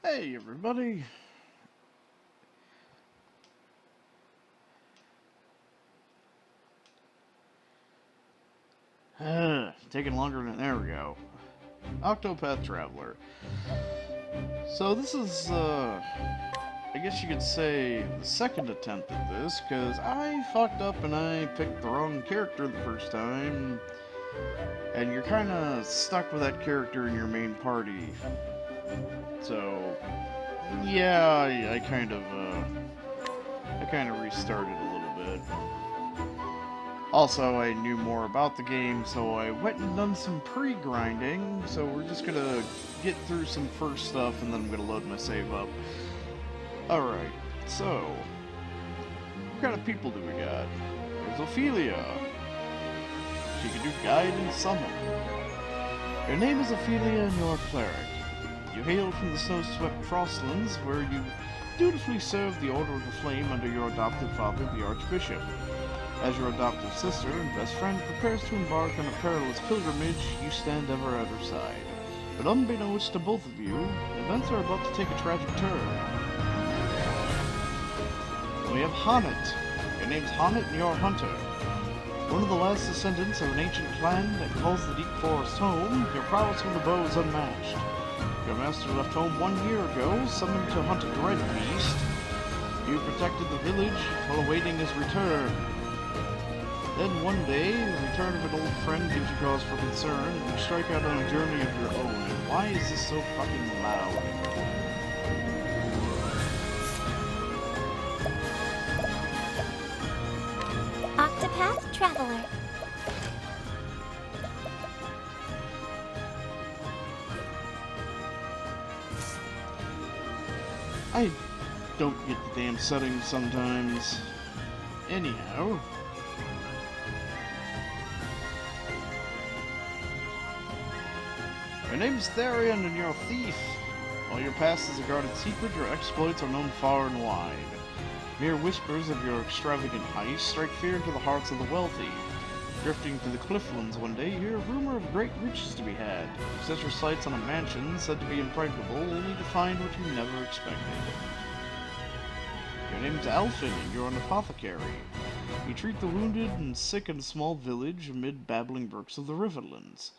Hey everybody! Taking longer than there we go. Octopath Traveler. So this is, I guess you could say the second attempt at this, because I fucked up and I picked the wrong character the first time, and you're kinda stuck with that character in your main party. So, yeah, I kind of restarted a little bit. Also, I knew more about the game, so I went and done some pre-grinding, so we're just gonna get through some first stuff, and then I'm gonna load my save up. Alright, so, what kind of people do we got? There's Ophelia. She can do guide and summon. Your name is Ophelia and you're a cleric. You hail from the snow-swept Frostlands, where you dutifully serve the Order of the Flame under your adopted father, the Archbishop. As your adopted sister and best friend prepares to embark on a perilous pilgrimage, you stand ever at her side. But unbeknownst to both of you, events are about to take a tragic turn. We have Honnet. Your name's Honnet and you're a hunter. One of the last descendants of an ancient clan that calls the Deep Forest home, your prowess with the bow is unmatched. Your master left home 1 year ago, summoned to hunt a dread beast. You protected the village while awaiting his return. Then one day, the return of an old friend gives you cause for concern, and you strike out on a journey of your own. And why is this so fucking loud? Octopath Traveler. I don't get the damn settings sometimes. Anyhow. Your name's Therion and you're a thief. While your past is a guarded secret, your exploits are known far and wide. Mere whispers of your extravagant heist strike fear into the hearts of the wealthy. Drifting through the Clifflands one day, you hear a rumor of great riches to be had. You set your sights on a mansion said to be impregnable, only to find what you never expected. Your name's Alfin, and you're an apothecary. You treat the wounded and sick in a small village amid babbling brooks of the Riverlands.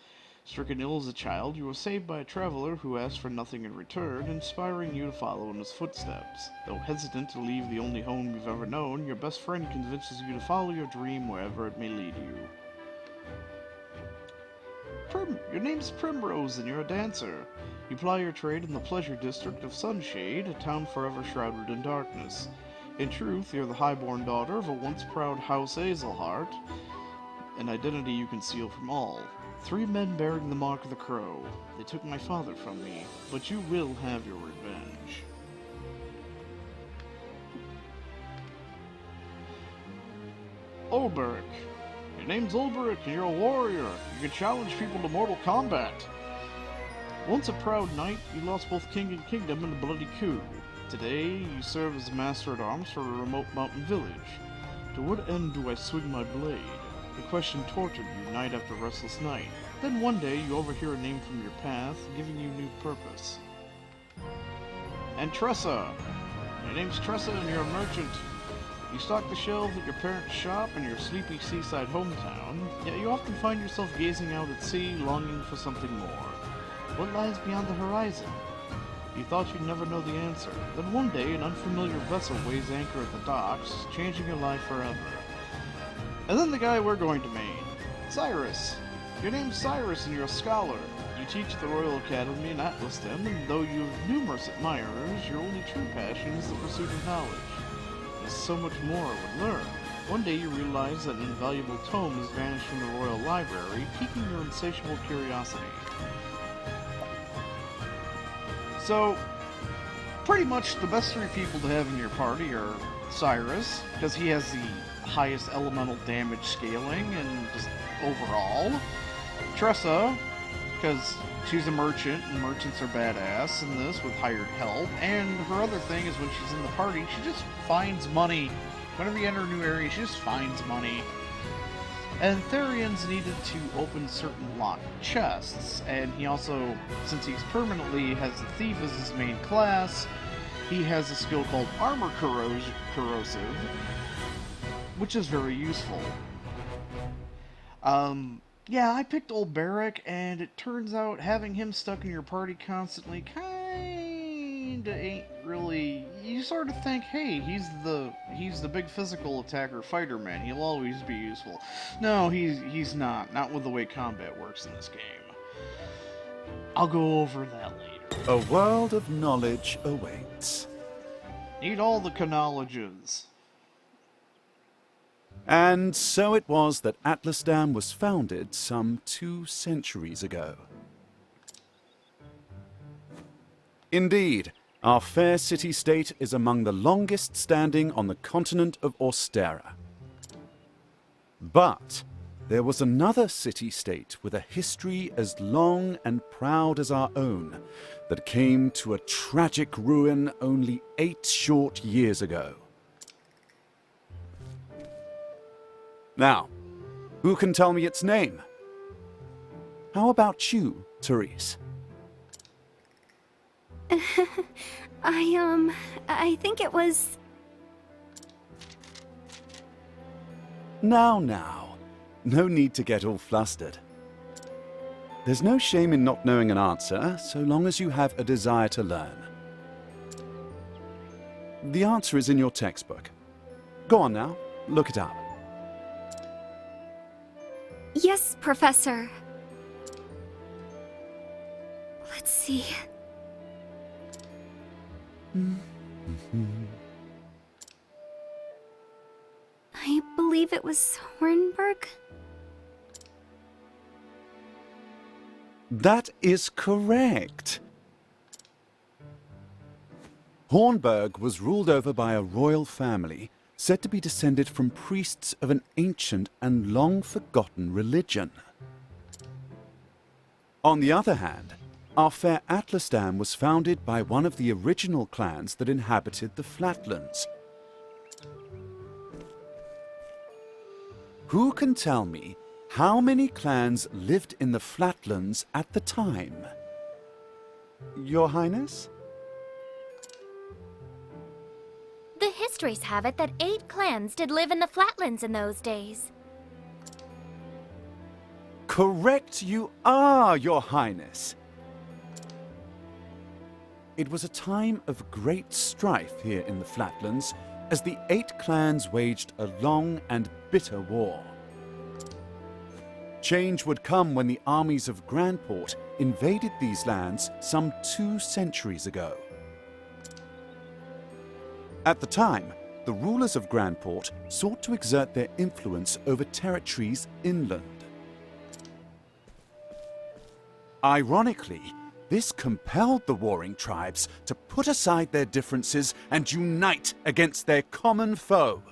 Stricken ill as a child, you were saved by a traveler who asked for nothing in return, inspiring you to follow in his footsteps. Though hesitant to leave the only home you've ever known, your best friend convinces you to follow your dream wherever it may lead you. Your name's Primrose and you're a dancer. You ply your trade in the pleasure district of Sunshade, a town forever shrouded in darkness. In truth, you're the highborn daughter of a once proud House Azelhart, an identity you conceal from all. 3 men bearing the mark of the Crow. They took my father from me, but you will have your revenge. Ulberich. Your name's Ulberich and you're a warrior. You can challenge people to mortal combat. Once a proud knight, you lost both king and kingdom in a bloody coup. Today, you serve as master-at-arms for a remote mountain village. To what end do I swing my blade? The question tortured you night after restless night. Then one day you overhear a name from your path, giving you new purpose. And Tressa! Your name's Tressa and you're a merchant. You stock the shelves at your parents' shop in your sleepy seaside hometown, yet you often find yourself gazing out at sea, longing for something more. What lies beyond the horizon? You thought you'd never know the answer. Then one day an unfamiliar vessel weighs anchor at the docks, changing your life forever. And then the guy we're going to main, Cyrus. Your name's Cyrus and you're a scholar. You teach at the Royal Academy in Atlastem, and though you have numerous admirers, your only true passion is the pursuit of knowledge. There's so much more I would learn. One day you realize that an invaluable tome has vanished from the Royal Library, piquing your insatiable curiosity. So, pretty much the best 3 people to have in your party are Cyrus, because he has the highest elemental damage scaling and just overall. Tressa, because she's a merchant, and merchants are badass in this with hired help. And her other thing is when she's in the party, she just finds money. Whenever you enter a new area, she just finds money. And Therians needed to open certain locked chests, and he also, since he's permanently has the Thief as his main class, he has a skill called Armor Corrosive, which is very useful. Yeah, I picked Old Barrack, and it turns out having him stuck in your party constantly kinda ain't really. You sort of think, hey, he's the big physical attacker fighter man. He'll always be useful. No, he's not. Not with the way combat works in this game. I'll go over that later. A world of knowledge awaits. Need all the knowledges. And so it was that Atlasdam was founded some 2 centuries ago. Indeed, our fair city-state is among the longest standing on the continent of Austera. But there was another city-state with a history as long and proud as our own that came to a tragic ruin only 8 short years ago. Now, who can tell me its name? How about you, Therese? I think it was... Now, no need to get all flustered. There's no shame in not knowing an answer, so long as you have a desire to learn. The answer is in your textbook. Go on now, look it up. Yes, Professor. Let's see. I believe it was Hornburg. That is correct. Hornburg was ruled over by a royal family said to be descended from priests of an ancient and long-forgotten religion. On the other hand, our fair Atlasdam was founded by one of the original clans that inhabited the Flatlands. Who can tell me how many clans lived in the Flatlands at the time? Your Highness? The histories have it that 8 clans did live in the Flatlands in those days. Correct you are, Your Highness. It was a time of great strife here in the Flatlands as the 8 clans waged a long and bitter war. Change would come when the armies of Grandport invaded these lands some 2 centuries ago. At the time, the rulers of Grandport sought to exert their influence over territories inland. Ironically, this compelled the warring tribes to put aside their differences and unite against their common foe.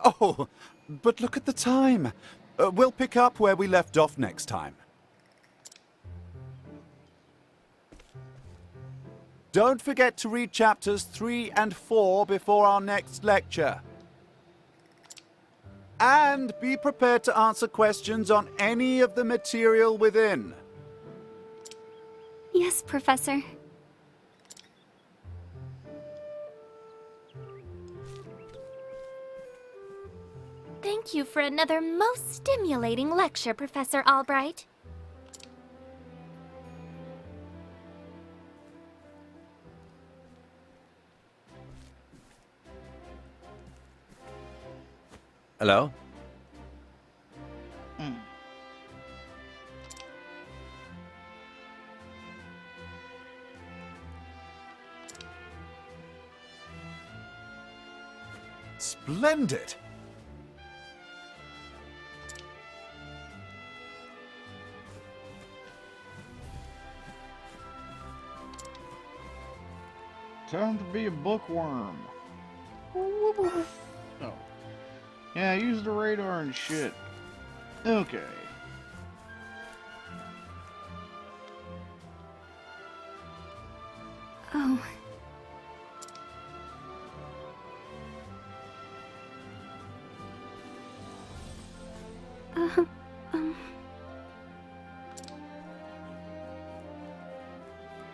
Oh, but look at the time. We'll pick up where we left off next time. Don't forget to read chapters 3 and 4 before our next lecture. And be prepared to answer questions on any of the material within. Yes, Professor. Thank you for another most stimulating lecture, Professor Albright. Hello? Splendid! Time to be a bookworm. Oh. Yeah, use the radar and shit. Okay. Oh.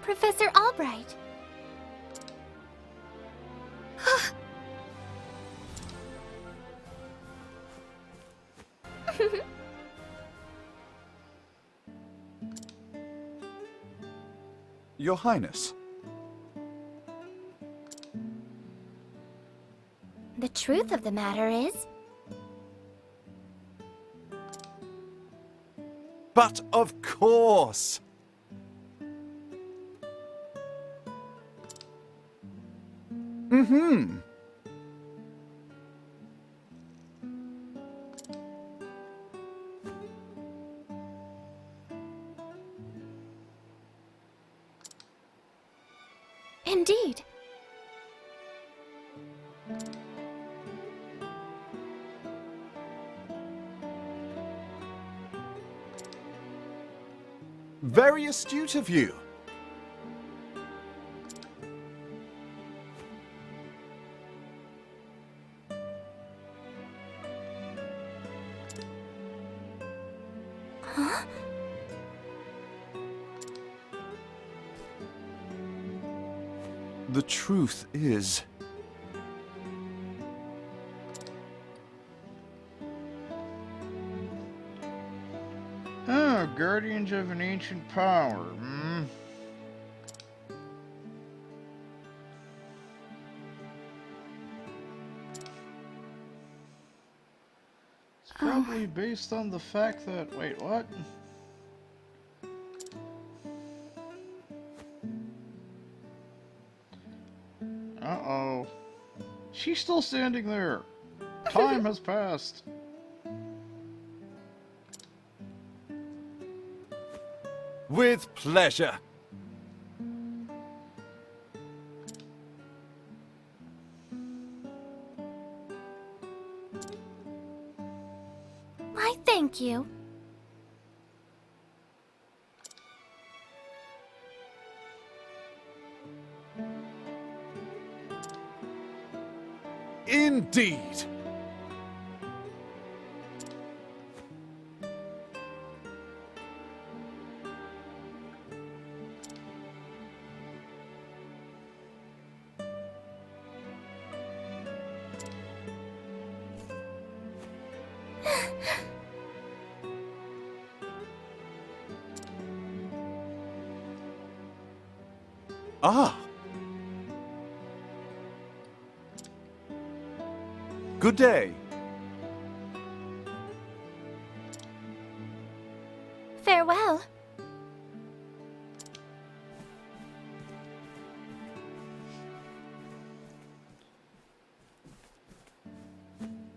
Professor Albright. Your Highness. The truth of the matter is, But of course! Mm-hmm. indeed. Very astute of you. Huh? The truth is... Oh, guardians of an ancient power, It's probably based on the fact that... Wait, what? Uh-oh. She's still standing there. Time has passed. With pleasure. Why, thank you. Indeed. Ah. Good day. Farewell.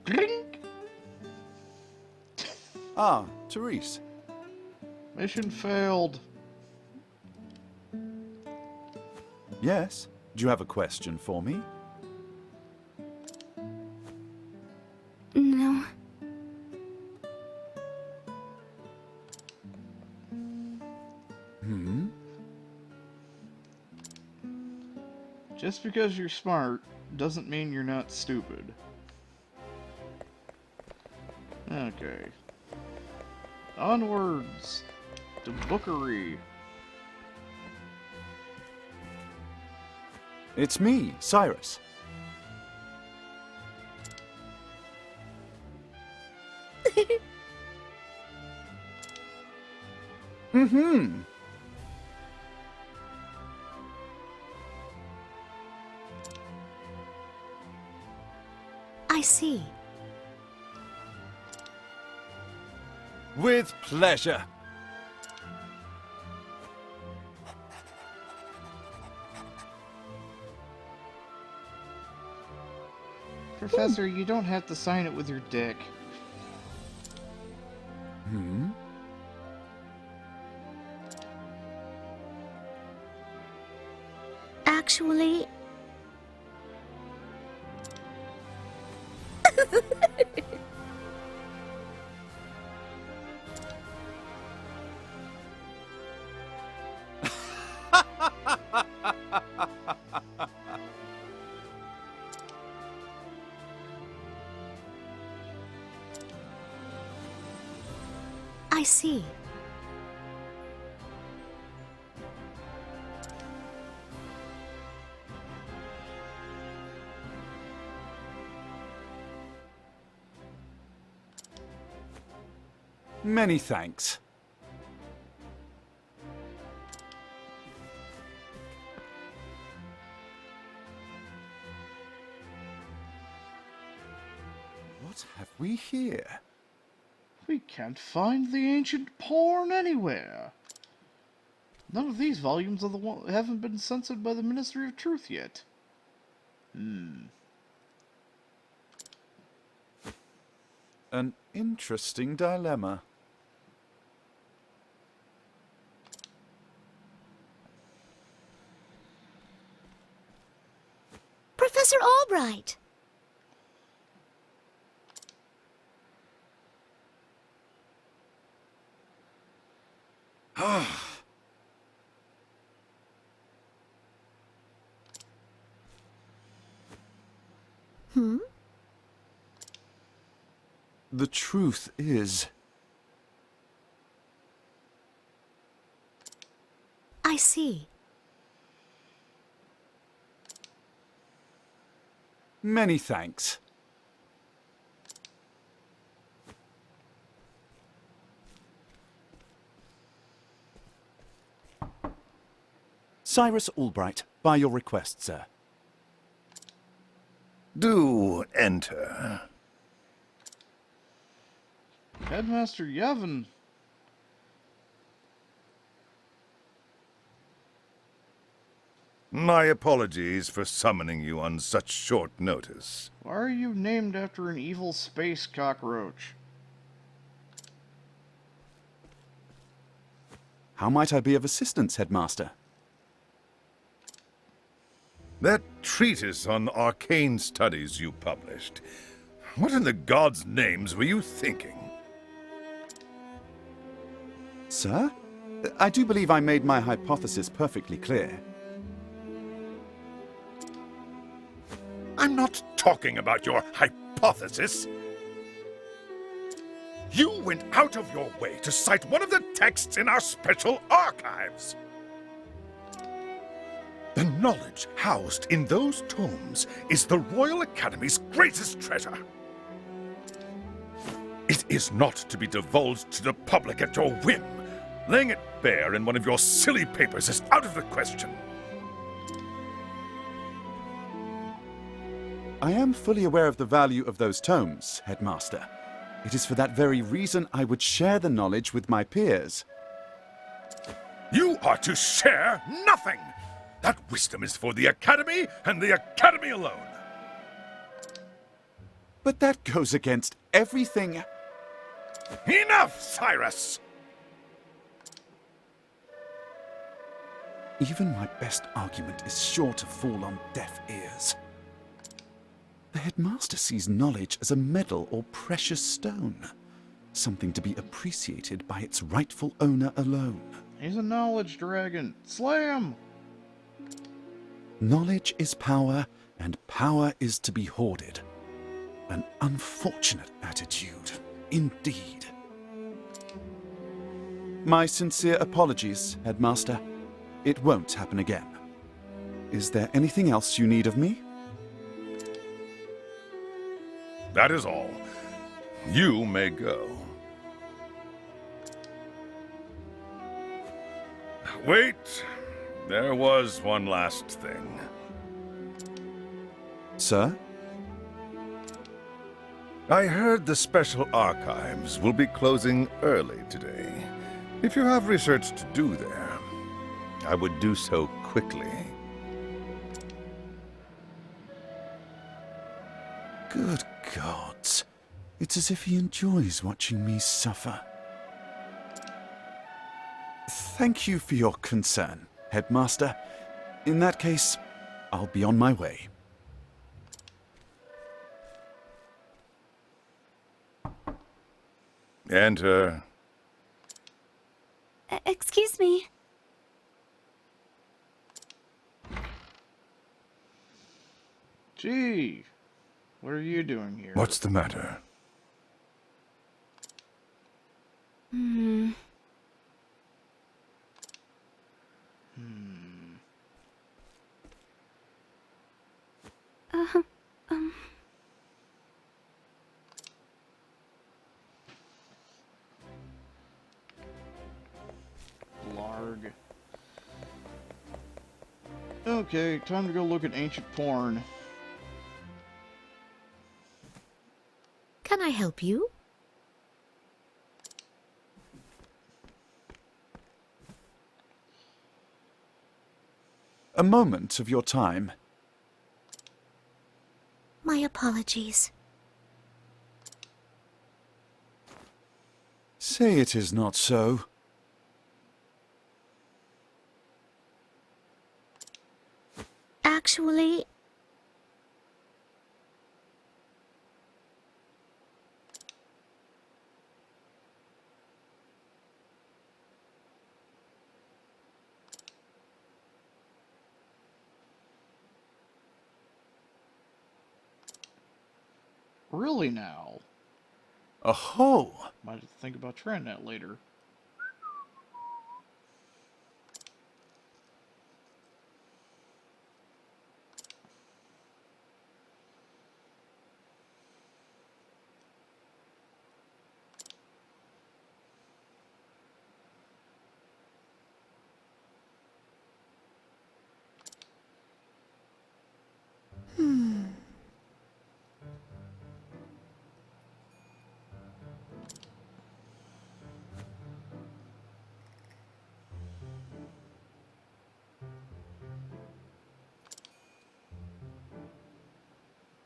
Blink. Ah, Therese. Mission failed. Yes? Do you have a question for me? No. Hmm? Just because you're smart doesn't mean you're not stupid. Okay. Onwards to Bookery. It's me, Cyrus. Mm-hmm. I see. With pleasure. Professor, you don't have to sign it with your dick. Hmm? Actually... I see. Many thanks. What have we here? We can't find the ancient porn anywhere. None of these volumes are haven't been censored by the Ministry of Truth yet. An interesting dilemma. Professor Albright! The truth is... I see. Many thanks. Cyrus Albright, by your request, sir. Do enter. Headmaster Yevon. My apologies for summoning you on such short notice. Why are you named after an evil space cockroach? How might I be of assistance, Headmaster? That treatise on arcane studies you published. What in the gods' names were you thinking? Sir? I do believe I made my hypothesis perfectly clear. I'm not talking about your hypothesis. You went out of your way to cite one of the texts in our special archives. The knowledge housed in those tomes is the Royal Academy's greatest treasure. It is not to be divulged to the public at your whim. Laying it bare in one of your silly papers is out of the question. I am fully aware of the value of those tomes, Headmaster. It is for that very reason I would share the knowledge with my peers. You are to share nothing! That wisdom is for the Academy and the Academy alone. But that goes against everything... Enough, Cyrus! Even my best argument is sure to fall on deaf ears. The Headmaster sees knowledge as a medal or precious stone, something to be appreciated by its rightful owner alone. He's a knowledge dragon. Slay him! Knowledge is power, and power is to be hoarded. An unfortunate attitude, indeed. My sincere apologies, Headmaster. It won't happen again. Is there anything else you need of me? That is all. You may go. Wait. There was one last thing. Sir? I heard the Special Archives will be closing early today. If you have research to do there, I would do so quickly. Good gods. It's as if he enjoys watching me suffer. Thank you for your concern, Headmaster. In that case, I'll be on my way. Enter. Excuse me. Gee, what are you doing here? What's the matter? Arg. Okay, time to go look at ancient porn. Can I help you? A moment of your time. My apologies. Say it is not so. Actually, Really now? Aho! Might have to think about trying that later.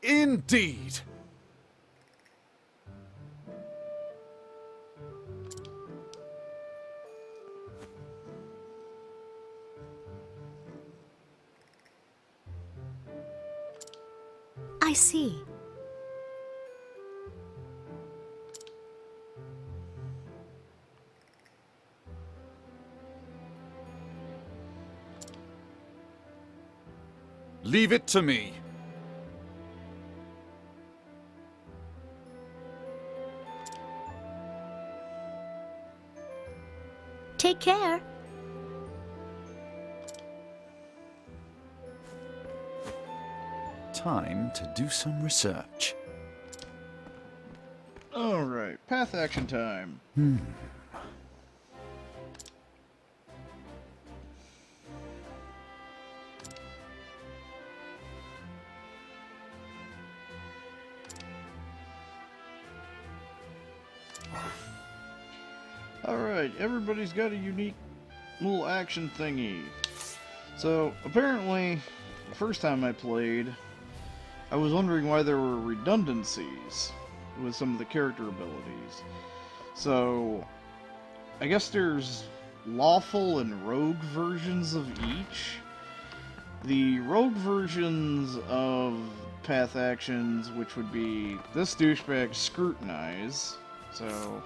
Indeed! I see. Leave it to me. Take care. Time to do some research. Alright, path action time. Alright, everybody's got a unique little action thingy. So, apparently, the first time I played, I was wondering why there were redundancies with some of the character abilities. So, I guess there's lawful and rogue versions of each. The rogue versions of path actions, which would be this douchebag Scrutinize. So,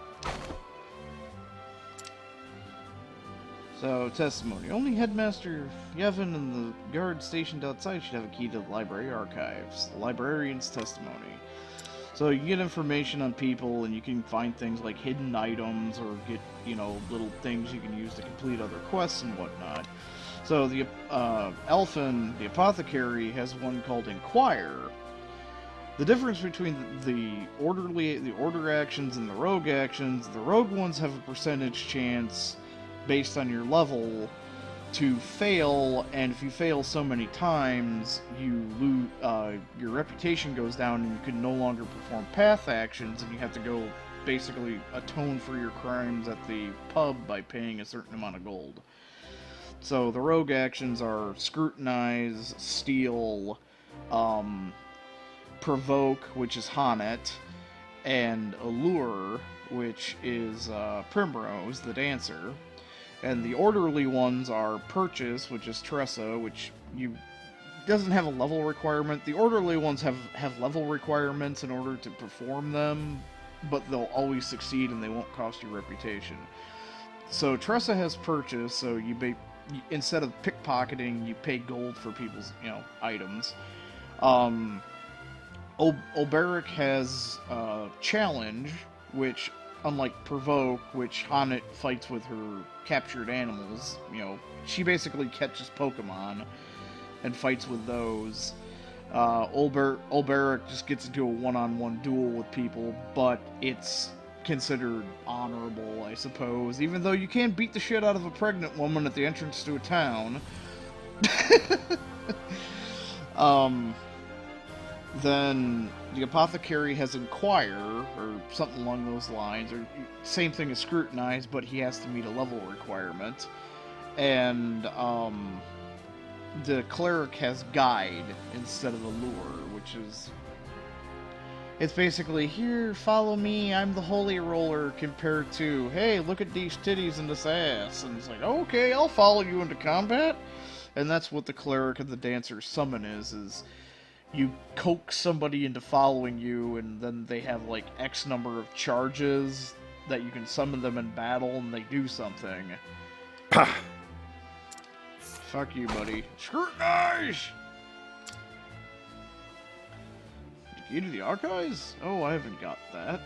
testimony. Only Headmaster Yevon and the guard stationed outside should have a key to the library archives. The librarian's testimony. So you get information on people, and you can find things like hidden items, or get, little things you can use to complete other quests and whatnot. So the Elfin, the apothecary, has one called Inquire. The difference between the order actions and the rogue actions, the rogue ones have a percentage chance based on your level to fail, and if you fail so many times, you lose, your reputation goes down, and you can no longer perform path actions, and you have to go basically atone for your crimes at the pub by paying a certain amount of gold. So the rogue actions are Scrutinize, Steal, Provoke, which is Hanet, and Allure, which is Primrose, the dancer. And the orderly ones are Purchase, which is Tressa, which doesn't have a level requirement. The orderly ones have level requirements in order to perform them, but they'll always succeed and they won't cost you reputation. So Tressa has Purchase, so instead of pickpocketing, you pay gold for people's items. Olberic has Challenge, which, unlike Provoke, which Hanet fights with her captured animals, she basically catches Pokemon and fights with those. Olberic just gets into a one-on-one duel with people, but it's considered honorable, I suppose. Even though you can't beat the shit out of a pregnant woman at the entrance to a town. Then the apothecary has inquire, or something along those lines, or same thing as scrutinize, but he has to meet a level requirement. And the cleric has guide instead of allure, which is... It's basically, here, follow me, I'm the holy roller, compared to, hey, look at these titties and this ass. And it's like, okay, I'll follow you into combat. And that's what the cleric and the dancer's summon is you coax somebody into following you, and then they have, like, X number of charges that you can summon them in battle, and they do something. Pah! Fuck you, buddy. Scrutinize! Key to the archives? Oh, I haven't got that.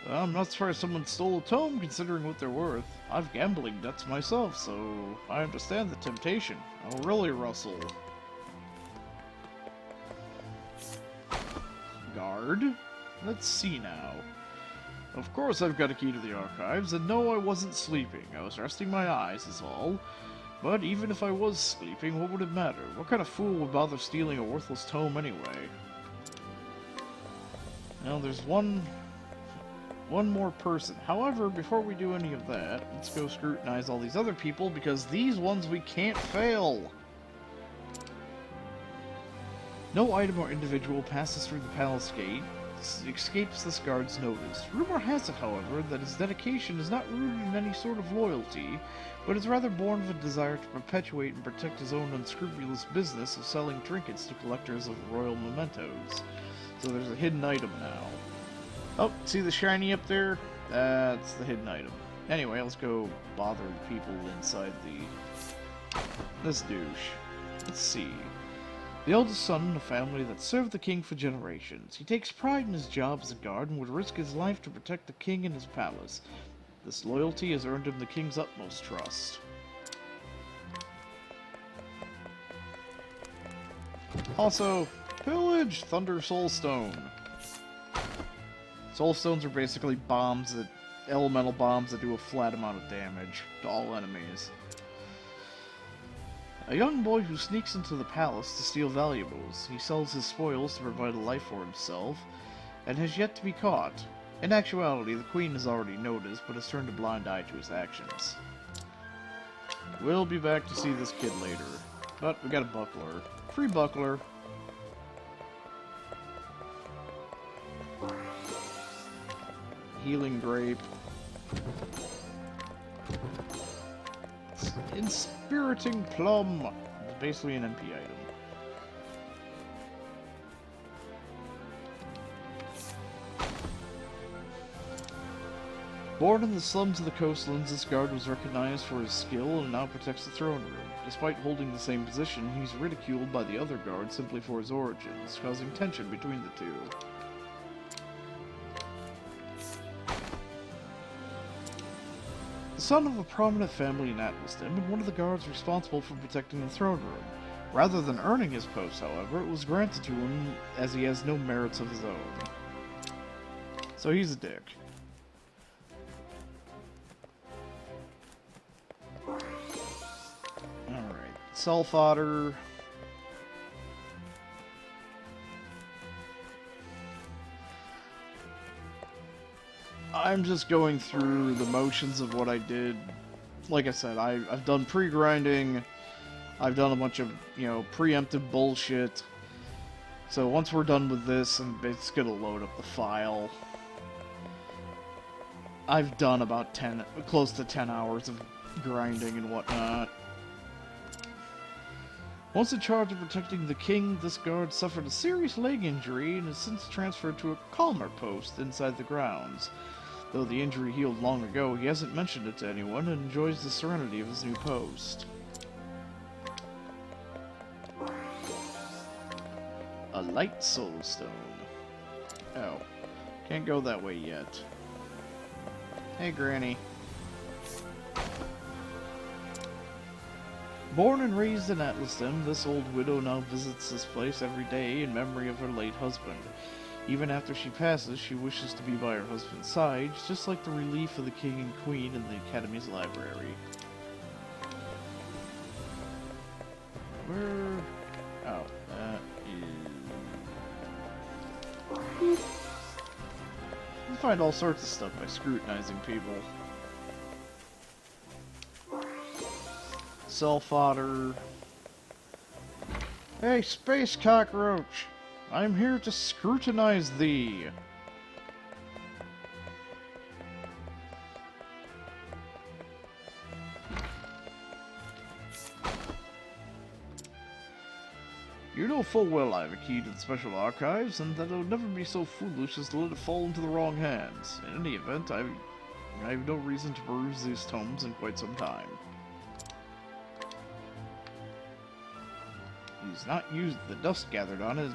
Well, I'm not surprised someone stole a tome, considering what they're worth. I've gambling debts myself, so I understand the temptation. Oh, really, Russell? Guard? Let's see now. Of course I've got a key to the archives, and no, I wasn't sleeping. I was resting my eyes, is all. But even if I was sleeping, what would it matter? What kind of fool would bother stealing a worthless tome anyway? Now, there's one more person. However, before we do any of that, let's go scrutinize all these other people, because these ones we can't fail. No item or individual passes through the palace gate, escapes this guard's notice. Rumor has it, however, that his dedication is not rooted in any sort of loyalty, but is rather born of a desire to perpetuate and protect his own unscrupulous business of selling trinkets to collectors of royal mementos. So there's a hidden item now. Oh, see the shiny up there? That's the hidden item. Anyway, let's go bother the people inside this douche. Let's see. The eldest son in a family that served the king for generations. He takes pride in his job as a guard and would risk his life to protect the king and his palace. This loyalty has earned him the king's utmost trust. Also, pillage Thunder Soulstone. Soulstones are basically elemental bombs that do a flat amount of damage to all enemies. A young boy who sneaks into the palace to steal valuables. He sells his spoils to provide a life for himself, and has yet to be caught. In actuality, the queen has already noticed, but has turned a blind eye to his actions. We'll be back to see this kid later. But we got a buckler. Free buckler. Healing grape. Inspiriting plum. It's basically an MP item. Born in the slums of the coastlands, this guard was recognized for his skill and now protects the throne room. Despite holding the same position, he's ridiculed by the other guards simply for his origins, causing tension between the two. The son of a prominent family in Atlaston, and one of the guards responsible for protecting the throne room. Rather than earning his post, however, it was granted to him as he has no merits of his own. So he's a dick. Alright, self otter. I'm just going through the motions of what I did. Like I said, I've done pre-grinding. I've done a bunch of, preemptive bullshit. So once we're done with this, and it's gonna load up the file. I've done about close to 10 hours of grinding and whatnot. Once in charge of protecting the king, this guard suffered a serious leg injury and is since transferred to a calmer post inside the grounds. Though the injury healed long ago, he hasn't mentioned it to anyone and enjoys the serenity of his new post. A light soulstone. Oh. Can't go that way yet. Hey, Granny. Born and raised in Atlaston, this old widow now visits this place every day in memory of her late husband. Even after she passes, she wishes to be by her husband's side, just like the relief of the king and queen in the Academy's library. Where... Oh, that is... You find all sorts of stuff by scrutinizing people. Self-fodder. Hey, space cockroach! I'm here to scrutinize thee! You know full well I have a key to the Special Archives, and that I would never be so foolish as to let it fall into the wrong hands. In any event, I have no reason to peruse these tomes in quite some time. He's not used the dust gathered on it,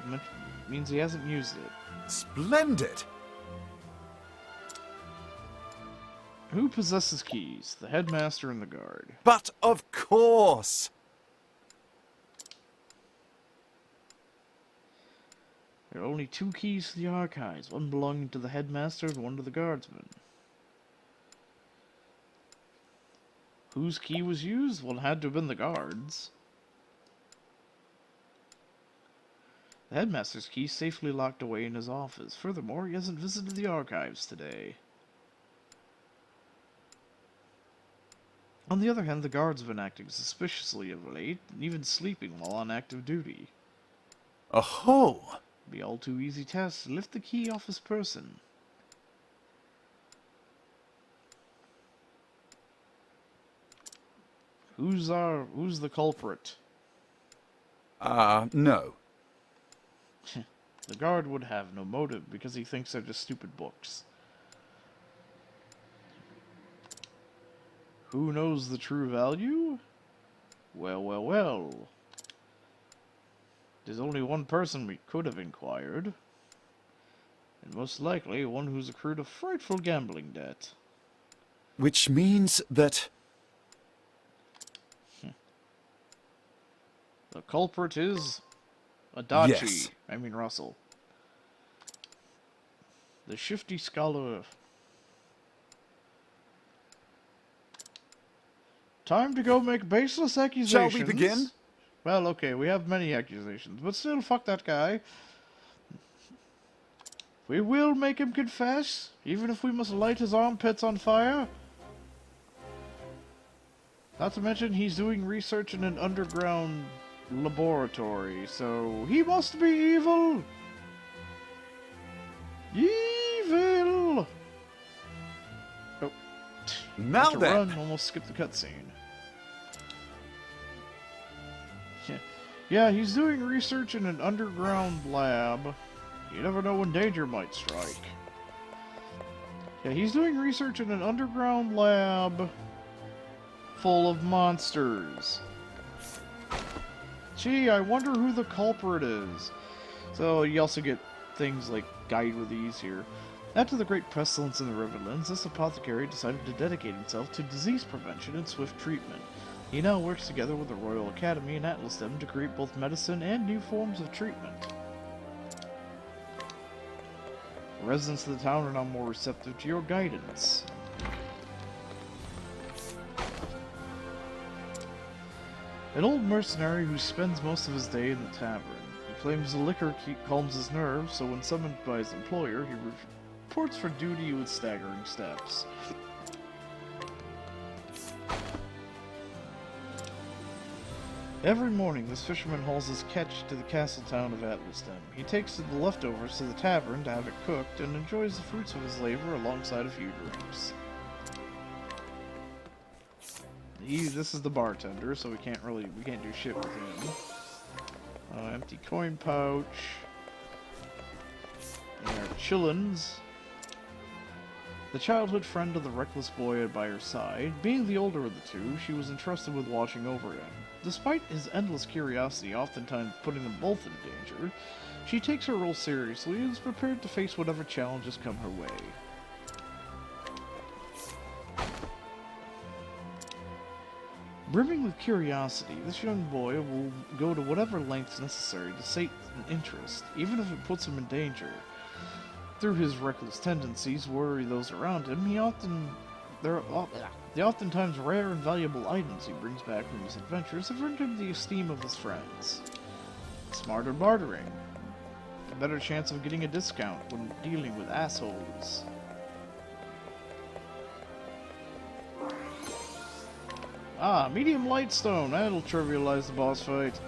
means he hasn't used it. Splendid! Who possesses keys? The headmaster and the guard. But of course! There are only 2 keys to the archives, one belonging to the headmaster and one to the guardsman. Whose key was used? Well, it had to have been the guard's. The headmaster's key is safely locked away in his office. Furthermore, he hasn't visited the archives today. On the other hand, the guard's been acting suspiciously of late, and even sleeping while on active duty. Oh! Be all too easy task to lift the key off his person. Who's the culprit? No. The guard would have no motive because he thinks they're just stupid books. Who knows the true value? Well, well, well. There's only one person we could have inquired. And most likely one who's accrued a frightful gambling debt. Which means that... The culprit is... Adachi. Yes. I mean Russell. The shifty scholar. Time to go make baseless accusations. Shall we begin? Well, okay, we have many accusations, but still, fuck that guy. We will make him confess, even if we must light his armpits on fire. Not to mention, he's doing research in an underground laboratory, so he must be evil. Evil! Oh. Now to then. run, almost skipped the cutscene. Yeah, he's doing research in an underground lab. You never know when danger might strike. Yeah, he's doing research in an underground lab full of monsters. Gee, I wonder who the culprit is. So you also get things like Guide with Ease here. After the great pestilence in the Riverlands, this apothecary decided to dedicate himself to disease prevention and swift treatment. He now works together with the Royal Academy and Atlasdom to create both medicine and new forms of treatment. The residents of the town are now more receptive to your guidance. An old mercenary who spends most of his day in the tavern. He claims the liquor calms his nerves, so when summoned by his employer, he reports for duty with staggering steps. Every morning, this fisherman hauls his catch to the castle town of Atlasdom. He takes the leftovers to the tavern to have it cooked and enjoys the fruits of his labor alongside a few drinks. This is the bartender, so we can't do shit with him. Empty coin pouch. And our chillins. The childhood friend of the reckless boy by her side, being the older of the two, she was entrusted with watching over him. Despite his endless curiosity oftentimes putting them both in danger, she takes her role seriously and is prepared to face whatever challenges come her way. Brimming with curiosity, this young boy will go to whatever lengths necessary to sate an interest, even if it puts him in danger. through his reckless tendencies worry those around him, the oftentimes rare and valuable items he brings back from his adventures have earned him the esteem of his friends. Smarter bartering. A better chance of getting a discount when dealing with assholes. Ah, medium light stone. That'll trivialize the boss fight.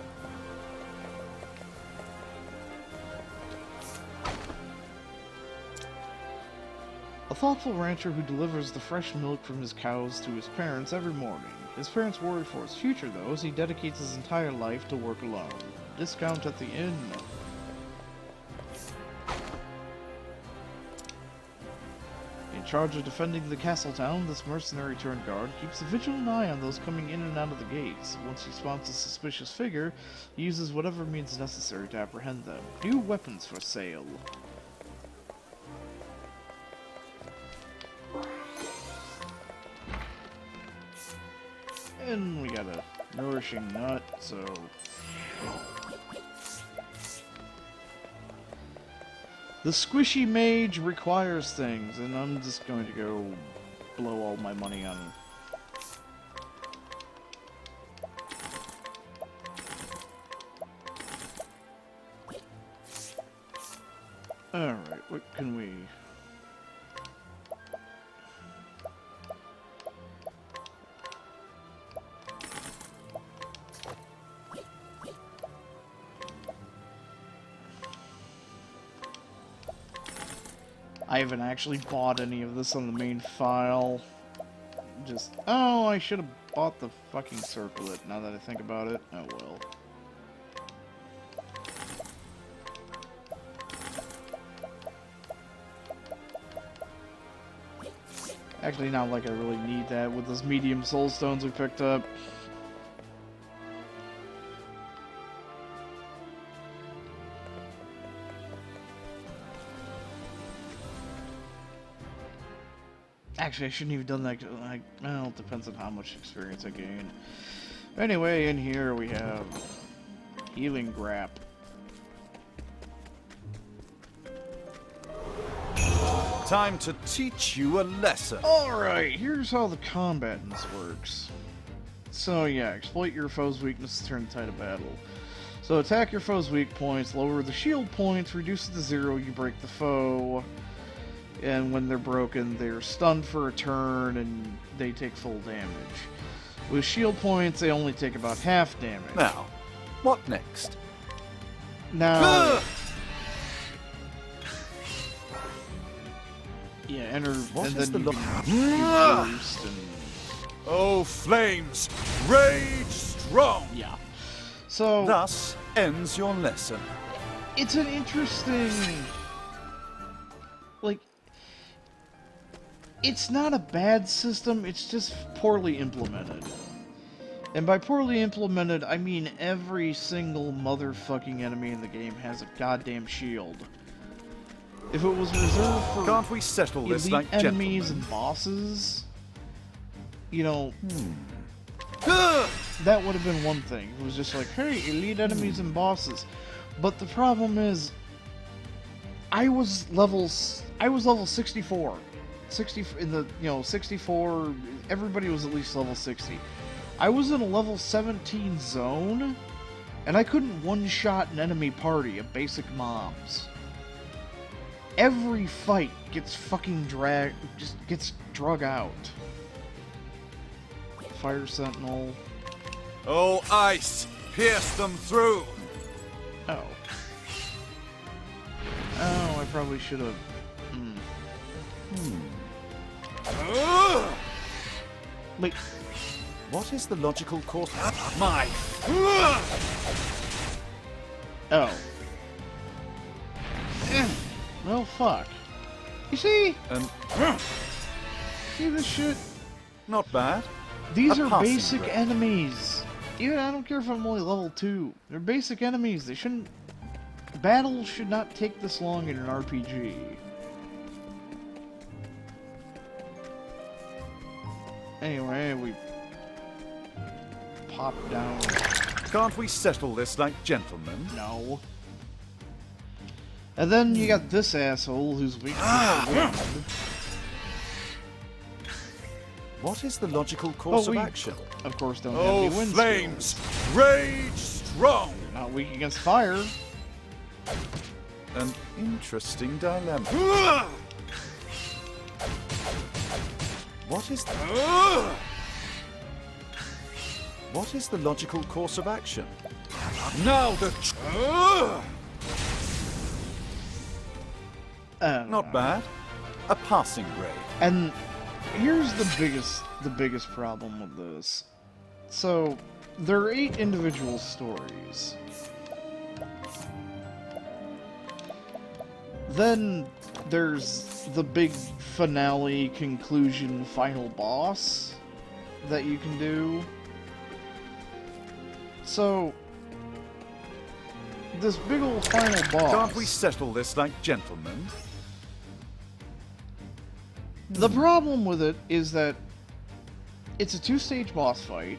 A thoughtful rancher who delivers the fresh milk from his cows to his parents every morning. His parents worry for his future, though, as he dedicates his entire life to work alone. Discount at the inn. In charge of defending the castle town, this mercenary turned guard keeps a vigilant eye on those coming in and out of the gates. Once he spots a suspicious figure, he uses whatever means necessary to apprehend them. New weapons for sale. And we got a nourishing nut, so... The squishy mage requires things, and I'm just going to go blow all my money on... Alright, what can we... I haven't actually bought any of this on the main file. Just... Oh, I should have bought the fucking circlet, now that I think about it. Oh well. Actually, not like I really need that with those medium soul stones we picked up. Actually, I shouldn't have done that. Well, it depends on how much experience I gain. Anyway, in here we have healing grap. Time to teach you a lesson. Alright, here's how the combat in this works. So yeah, exploit your foe's weakness to turn the tide of battle. So attack your foe's weak points, lower the shield points, reduce it to 0, you break the foe. And when they're broken, they're stunned for a turn and they take full damage. With shield points, they only take about half damage. Now, what next? Now... Yeah, enter, What and is then the you lo- can boost and... Oh, flames, rage strong! Yeah. So... Thus ends your lesson. It's an interesting... Like... It's not a bad system, it's just poorly implemented. And by poorly implemented, I mean every single motherfucking enemy in the game has a goddamn shield. If it was reserved for Can't we settle this elite like enemies gentlemen? and bosses, you know, that would have been one thing. It was just like, hey, elite enemies and bosses. But the problem is, I was level 64. 60 in the, 64, everybody was at least level 60. I was in a level 17 zone, and I couldn't one-shot an enemy party of basic mobs. Every fight gets fucking gets drug out. Fire Sentinel. Oh, ice! Pierce them through! Oh. Oh, I probably should have... Wait. What is the logical course? My... Oh. Well, fuck. You see? See this shit? Not bad. These A are passing basic grade. enemies. Even I don't care if I'm only level 2. They're basic enemies. They shouldn't... Battles should not take this long in an RPG. Anyway, we... pop down... Can't we settle this like gentlemen? No. And then you got this asshole who's weak against the wind. What is the logical course of action? Of course, don't have any wind flames, skills. rage strong! Not weak against fire. An interesting dilemma. What is the logical course of action? Now the... Not bad. A passing grade. And here's the biggest problem with this. So, there are 8 individual stories. Then there's the big finale, conclusion, final boss that you can do. So, this big old final boss... Can't we settle this like gentlemen? The problem with it is that it's a 2-stage boss fight.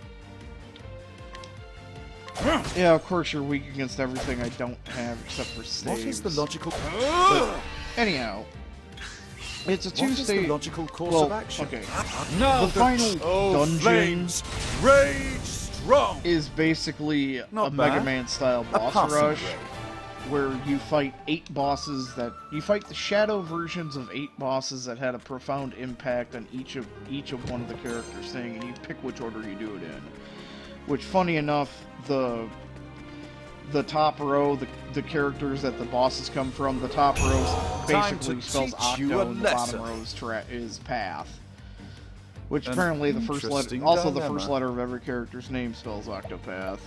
Yeah, of course you're weak against everything I don't have except for saves. What is the logical... But anyhow, it's a 2-stage... What is the logical course of action? Okay. Now The final dungeon flames, rage strong! is basically a Not Mega bad. Man style A boss passing rush, grade. where you fight 8 bosses that... You fight the shadow versions of 8 bosses that had a profound impact on each of one of the characters' thing, and you pick which order you do it in. Which, funny enough, the top row, the characters that the bosses come from, the top row basically spells Octo, and the bottom row is Path. Which apparently the first letter, the first letter of every character's name spells Octopath.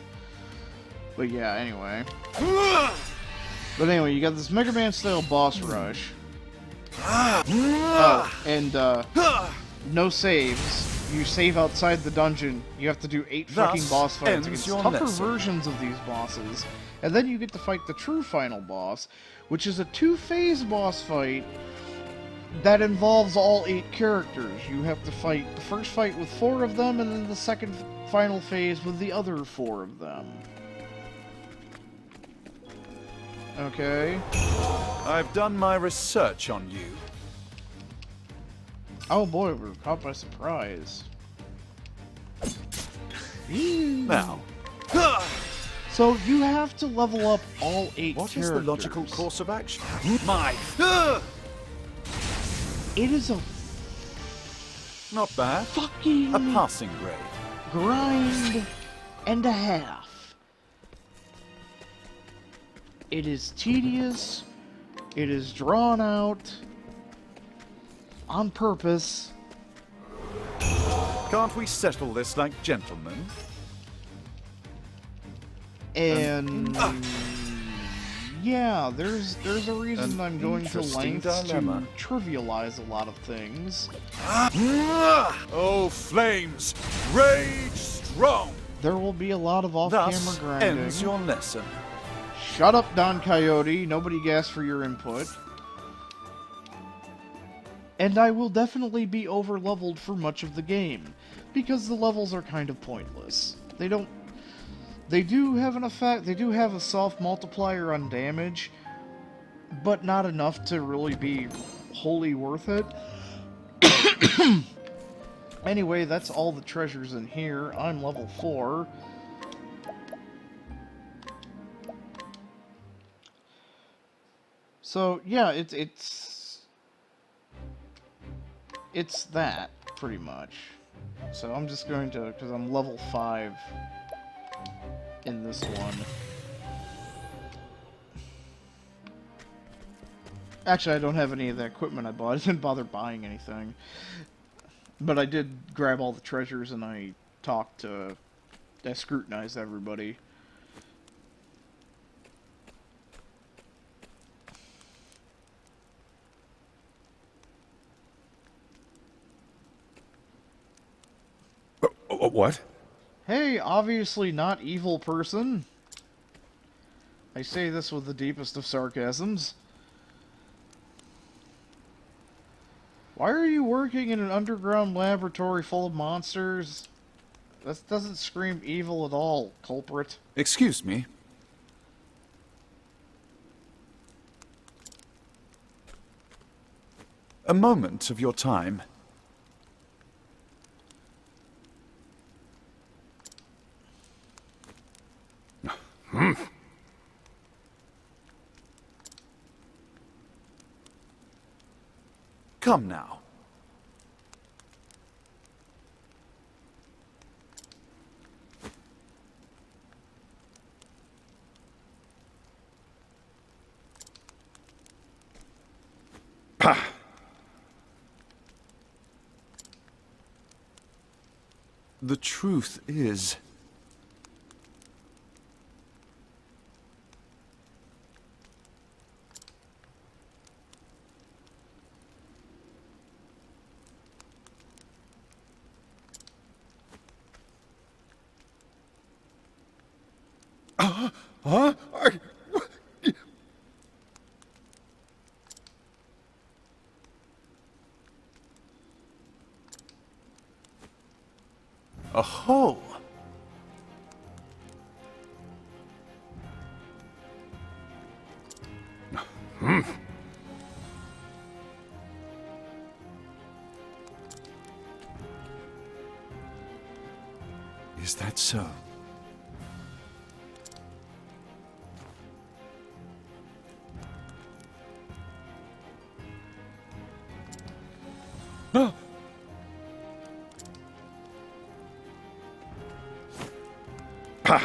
But yeah, anyway. But anyway, you got this Mega Man style boss rush. Oh, and no saves. You save outside the dungeon. You have to do 8 fucking boss fights against tougher versions of these bosses. And then you get to fight the true final boss, which is a 2-phase boss fight that involves all 8 characters. You have to fight the first fight with 4 of them, and then the second final phase with the other 4 of them. Okay. I've done my research on you. Oh boy, we're caught by surprise. Now, So you have to level up all 8 what characters. is the logical course of action? It is a Not bad. fucking A passing grade. grind and a half. It is tedious. It is drawn out on purpose. Can't we settle this like gentlemen? And yeah, there's a reason I'm going to interesting lengths dilemma. to trivialize a lot of things. Oh, flames, rage strong! There will be a lot of off-camera Thus grinding. ends your lesson. Shut up, Don Coyote. Nobody asked for your input. And I will definitely be over-leveled for much of the game, because the levels are kind of pointless. They do have an effect, they do have a soft multiplier on damage, but not enough to really be wholly worth it. Anyway, that's all the treasures in here. I'm level 4. So, yeah, it's that, pretty much. So I'm just going to, because I'm level 5 in this one. Actually, I don't have any of the equipment I bought. I didn't bother buying anything. But I did grab all the treasures and I scrutinized everybody. What? Hey, obviously not evil person. I say this with the deepest of sarcasms. Why are you working in an underground laboratory full of monsters? That doesn't scream evil at all, culprit. Excuse me. A moment of your time. Come now. Pah! The truth is... Huh? Aho! Is that so? Pah!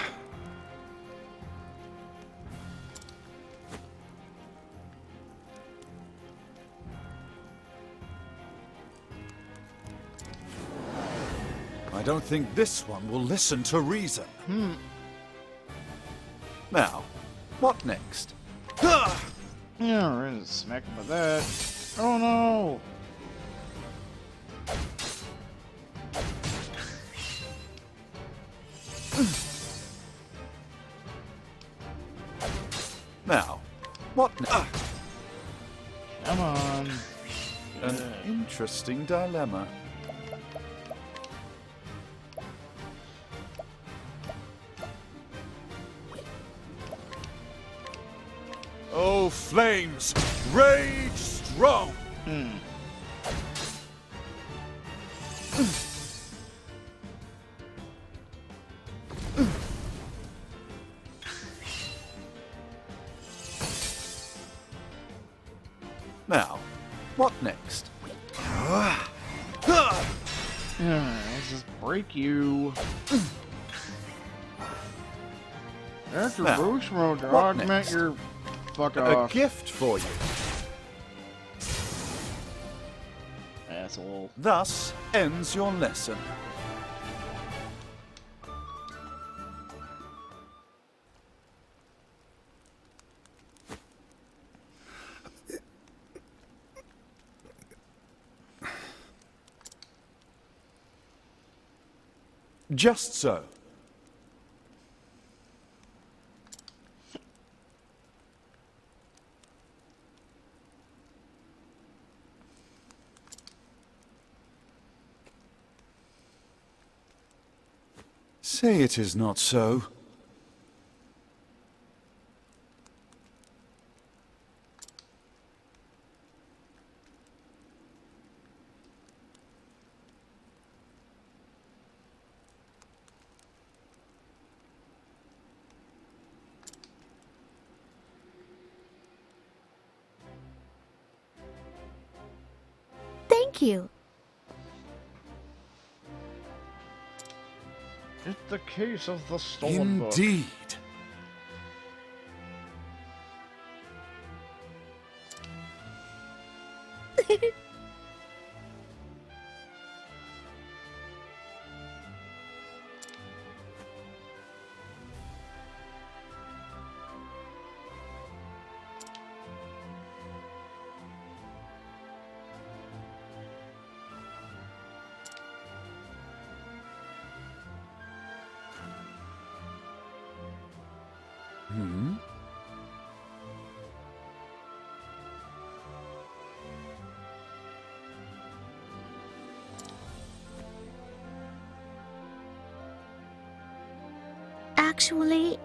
I don't think this one will listen to reason. Now, what next? Yeah, we're gonna smack him with that. Oh no! Now, what next? Come on. An interesting dilemma. Oh, flames, rage strong! Now, what next? Yeah, let's just break you. After Now, boost mode, what augment next? your fuck A off, gift for you. asshole. Thus ends your lesson. Just so. Say it is not so. Thank you. It's the case of the stolen book. Indeed. Hmm? Actually,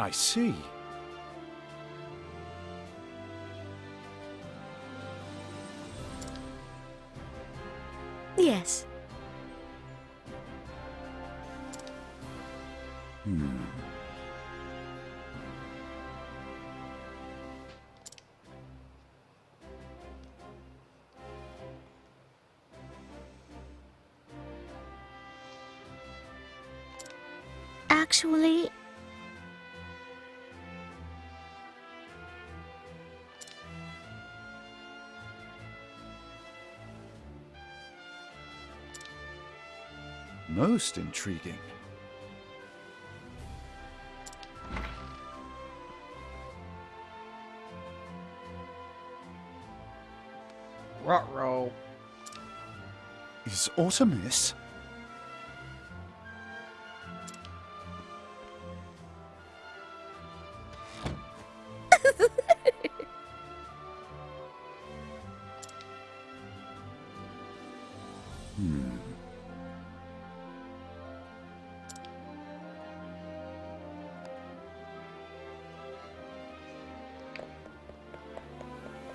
I see. Yes. Actually, Most intriguing. Ruh-roh. Is aught amiss?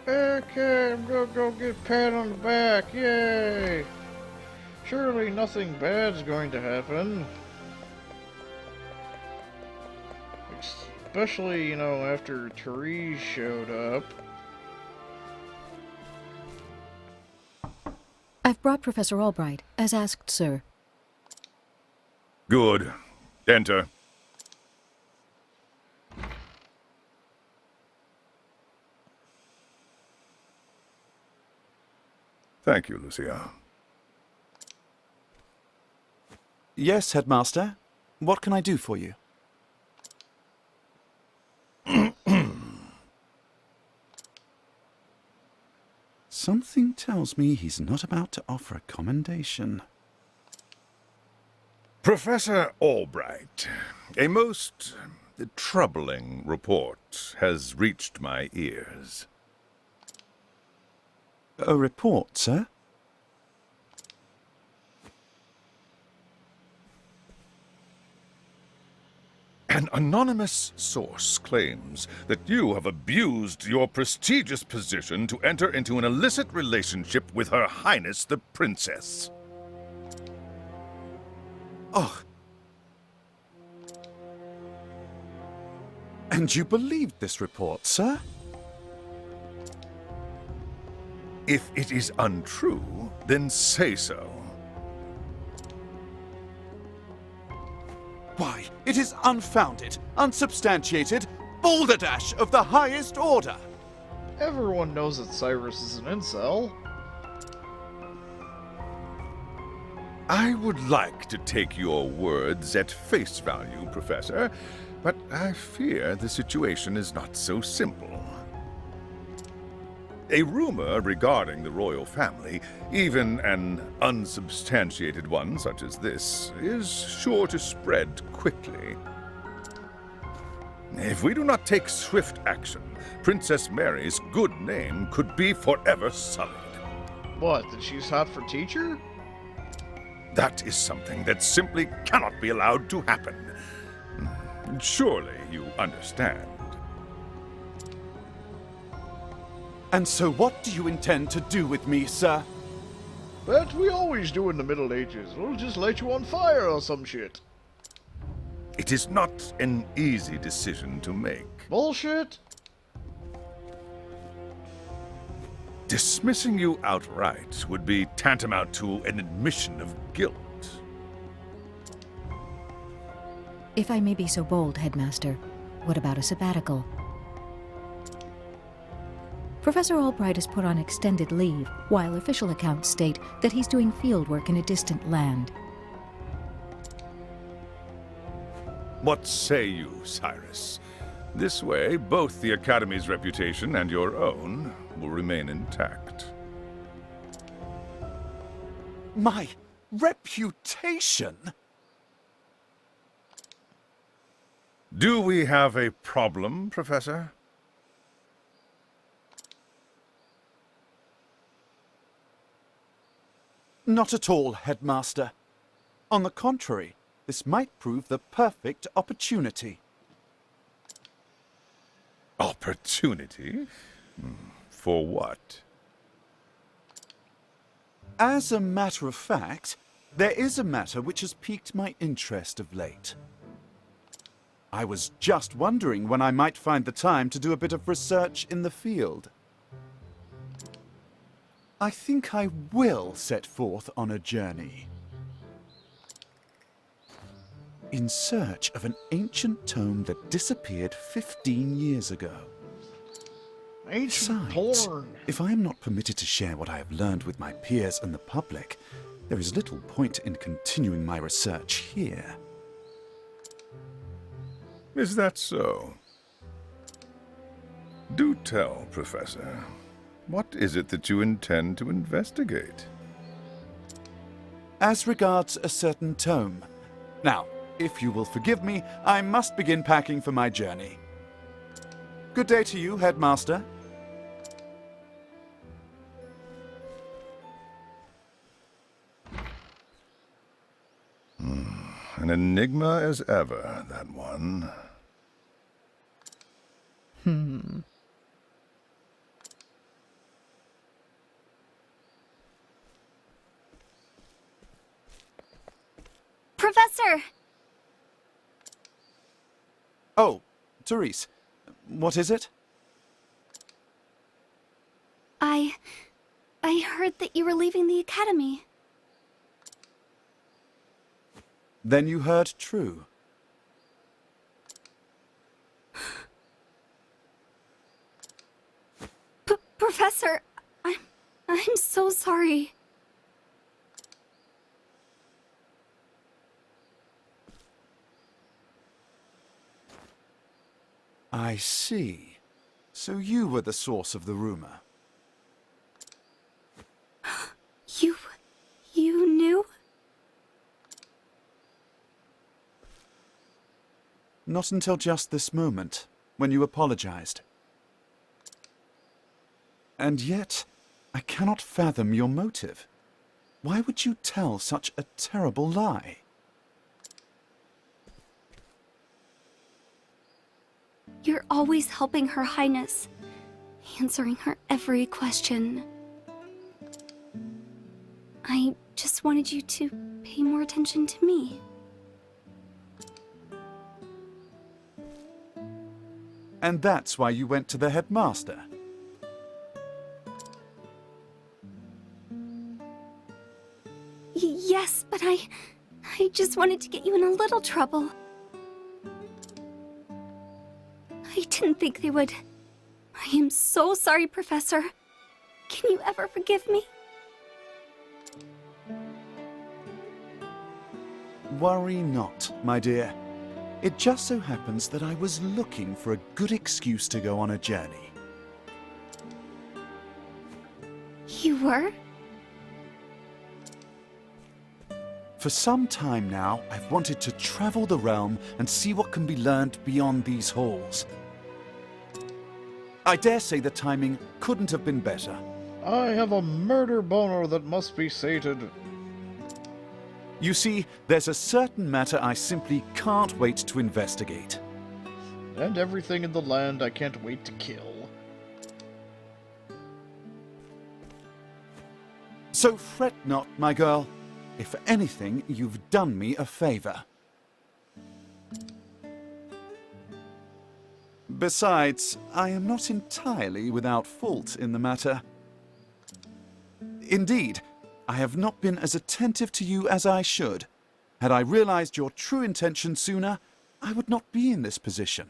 Okay, I'm gonna go get pat on the back, yay! Surely nothing bad's going to happen. Especially, after Therese showed up. I've brought Professor Albright, as asked, sir. Good. Enter. Thank you, Lucia. Yes, Headmaster. What can I do for you? Something tells me he's not about to offer a commendation. Professor Albright, a most troubling report has reached my ears. A report, sir? An anonymous source claims that you have abused your prestigious position to enter into an illicit relationship with Her Highness the Princess. Oh. And you believed this report, sir? If it is untrue, then say so. Why, it is unfounded, unsubstantiated, balderdash of the highest order! Everyone knows that Cyrus is an incel. I would like to take your words at face value, Professor, but I fear the situation is not so simple. A rumor regarding the royal family, even an unsubstantiated one such as this, is sure to spread quickly. If we do not take swift action, Princess Mary's good name could be forever sullied. What, that she's hot for teacher? That is something that simply cannot be allowed to happen. Surely you understand. And so what do you intend to do with me, sir? That we always do in the Middle Ages. We'll just light you on fire or some shit. It is not an easy decision to make. Bullshit? Dismissing you outright would be tantamount to an admission of guilt. If I may be so bold, Headmaster, what about a sabbatical? Professor Albright has put on extended leave, while official accounts state that he's doing fieldwork in a distant land. What say you, Cyrus? This way, both the Academy's reputation and your own will remain intact. My reputation? Do we have a problem, Professor? Not at all, Headmaster. On the contrary, this might prove the perfect opportunity. Opportunity? For what? As a matter of fact, there is a matter which has piqued my interest of late. I was just wondering when I might find the time to do a bit of research in the field. I think I will set forth on a journey. In search of an ancient tome that disappeared 15 years ago. Ancient Besides, porn. if I am not permitted to share what I have learned with my peers and the public, there is little point in continuing my research here. Is that so? Do tell, Professor. What is it that you intend to investigate? As regards a certain tome. Now, if you will forgive me, I must begin packing for my journey. Good day to you, Headmaster. An enigma as ever, that one. Professor! Oh, Therese, what is it? I heard that you were leaving the academy. Then you heard true. Professor, I'm so sorry. I see. So you were the source of the rumor. You knew? Not until just this moment, when you apologized. And yet, I cannot fathom your motive. Why would you tell such a terrible lie? You're always helping Her Highness, answering her every question. I just wanted you to pay more attention to me. And that's why you went to the headmaster. Yes, but I just wanted to get you in a little trouble. I didn't think they would. I am so sorry, Professor. Can you ever forgive me? Worry not, my dear. It just so happens that I was looking for a good excuse to go on a journey. You were? For some time now, I've wanted to travel the realm and see what can be learned beyond these halls. I dare say the timing couldn't have been better. I have a murder boner that must be sated. You see, there's a certain matter I simply can't wait to investigate. And everything in the land I can't wait to kill. So fret not, my girl. If for anything, you've done me a favor. Besides, I am not entirely without fault in the matter. Indeed, I have not been as attentive to you as I should. Had I realized your true intention sooner, I would not be in this position.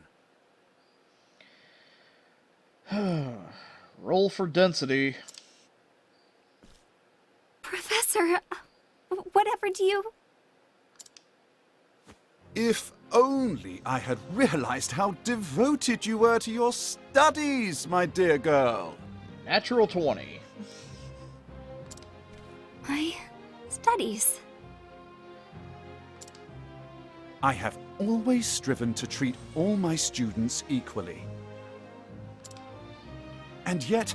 Roll for density. Professor, whatever do you... If only I had realized how devoted you were to your studies, my dear girl. Natural 20. My studies. I have always striven to treat all my students equally. And yet,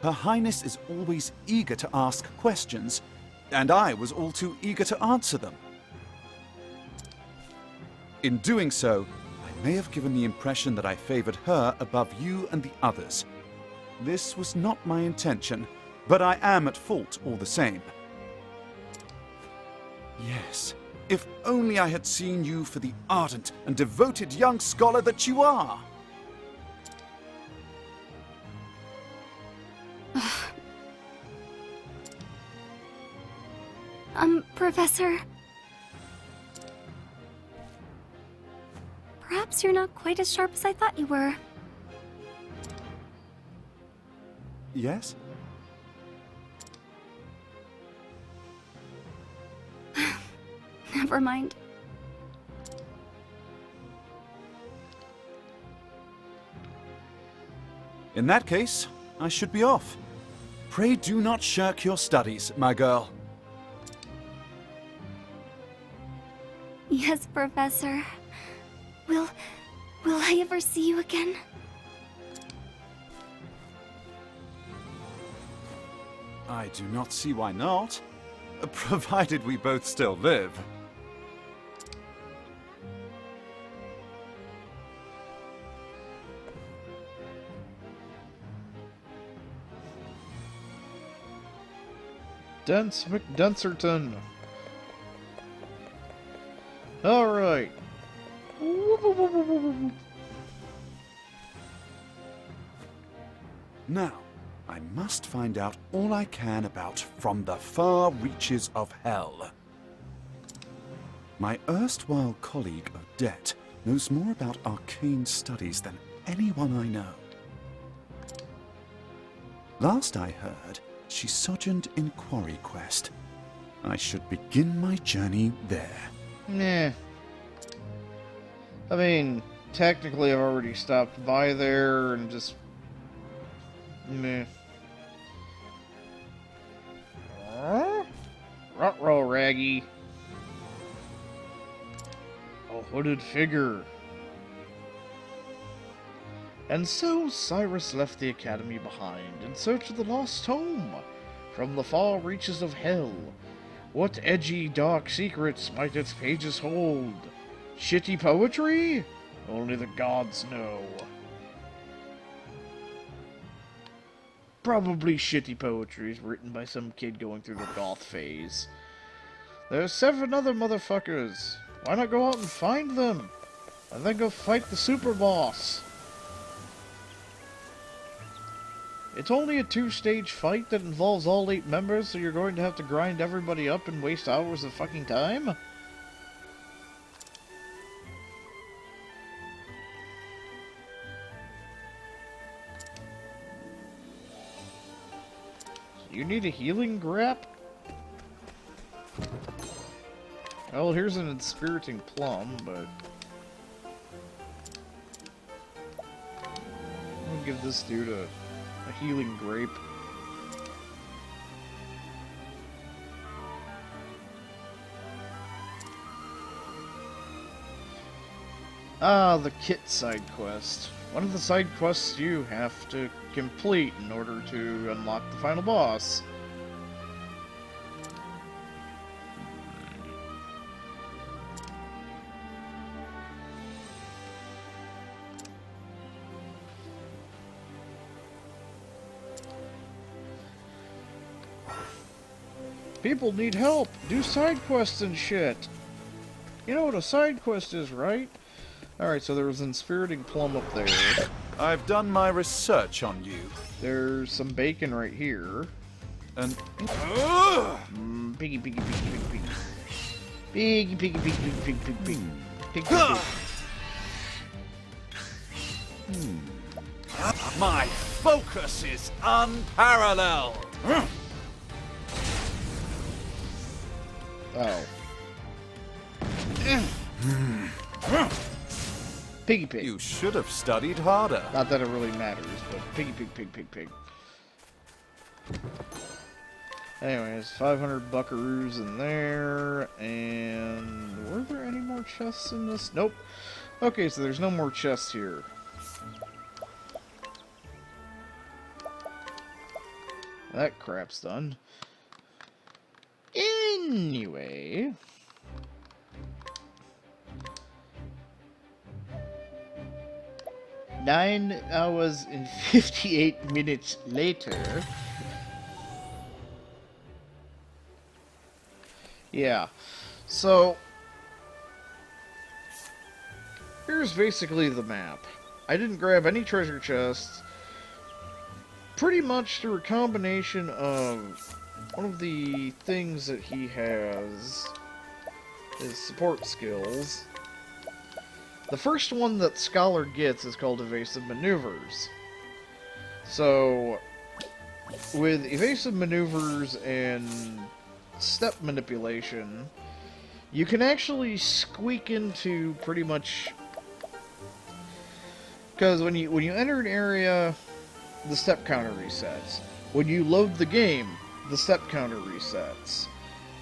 Her Highness is always eager to ask questions, and I was all too eager to answer them. In doing so, I may have given the impression that I favored her above you and the others. This was not my intention, but I am at fault all the same. Yes, if only I had seen you for the ardent and devoted young scholar that you are! Professor... Perhaps you're not quite as sharp as I thought you were. Yes? Never mind. In that case, I should be off. Pray do not shirk your studies, my girl. Yes, Professor. Will I ever see you again? I do not see why not, provided we both still live. Dence McDenserton. Alright. Now, I must find out all I can about From the Far Reaches of Hell. My erstwhile colleague Odette knows more about arcane studies than anyone I know. Last I heard, she sojourned in Quarry Quest. I should begin my journey there. Nah. I mean, technically I've already stopped by there and just... Meh. Ruh-roh, Raggy. A hooded figure. And so Cyrus left the academy behind in search of the lost home from the far reaches of hell. What edgy, dark secrets might its pages hold? Shitty poetry? Only the gods know. Probably shitty poetry written by some kid going through the goth phase. There's 7 other motherfuckers. Why not go out and find them? And then go fight the super boss. It's only a 2-stage fight that involves all 8 members, so you're going to have to grind everybody up and waste hours of fucking time? You need a healing grap? Well, here's an inspiriting plum, but... I'll give this dude a healing grape. Ah, the kit side quest. One of the side quests you have to complete in order to unlock the final boss. People need help! Do side quests and shit! You know what a side quest is, right? Alright, so there was an inspiriting plum up there. I've done my research on you. There's some bacon right here. And... Piggy, piggy, piggy, piggy, piggy. Piggy, piggy, piggy, piggy, piggy, piggy, piggy. Piggy, piggy. My focus is unparalleled! Oh. Piggy pig. You should have studied harder. Not that it really matters, but piggy pig, pig, pig, pig. Anyways, 500 buckaroos in there, and were there any more chests in this? Nope. Okay, so there's no more chests here. That crap's done. Anyway... 9 hours and 58 minutes later. Yeah, so here's basically the map. I didn't grab any treasure chests, pretty much through a combination of one of the things that he has, his support skills. The first one that Scholar gets is called Evasive Maneuvers. So, with Evasive Maneuvers and Step Manipulation, you can actually squeak into pretty much... Because when you enter an area, the step counter resets. When you load the game, the step counter resets.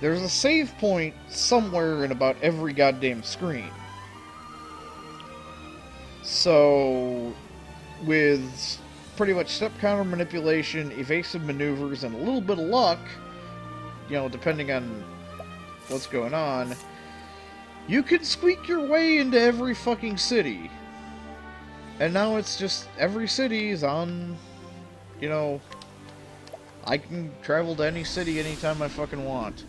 There's a save point somewhere in about every goddamn screen. So, with pretty much step counter manipulation, evasive maneuvers, and a little bit of luck, you know, depending on what's going on, you can squeak your way into every fucking city. And now it's just, every city is on, you know, I can travel to any city anytime I fucking want.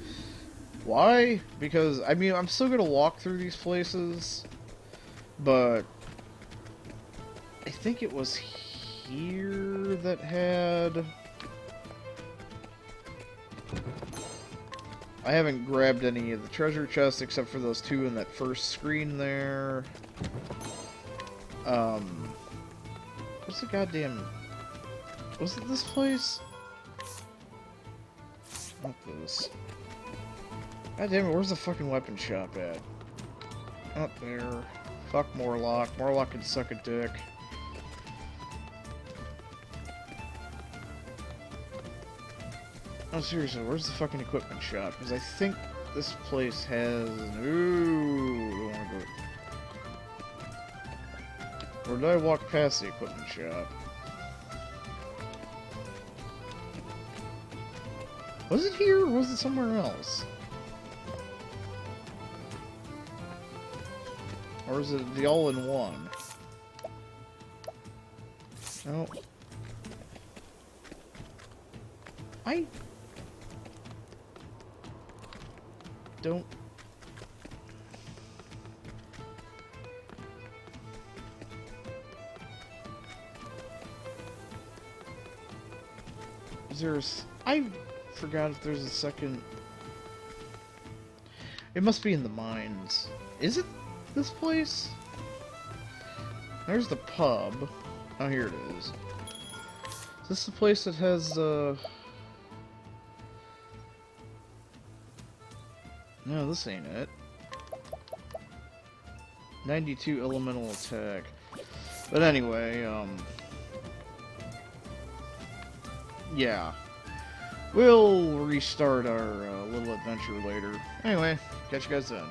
Why? Because, I mean, I'm still gonna walk through these places, but I think it was here that had... I haven't grabbed any of the treasure chests except for those two in that first screen there. What's the goddamn... Was it this place? Not this. God damn it, where's the fucking weapon shop at? Up there. Fuck Morlock. Morlock can suck a dick. Oh, seriously, where's the fucking equipment shop? Because I think this place has... Ooh, I don't want to go... Or did I walk past the equipment shop? Was it here, or was it somewhere else? Or is it the all-in-one? No. I... don't... I forgot if there's a second... It must be in the mines. Is it this place? There's the pub. Oh, here it is. Is this the place that has, No, this ain't it. 92 elemental attack. But anyway, yeah. We'll restart our little adventure later. Anyway, catch you guys then.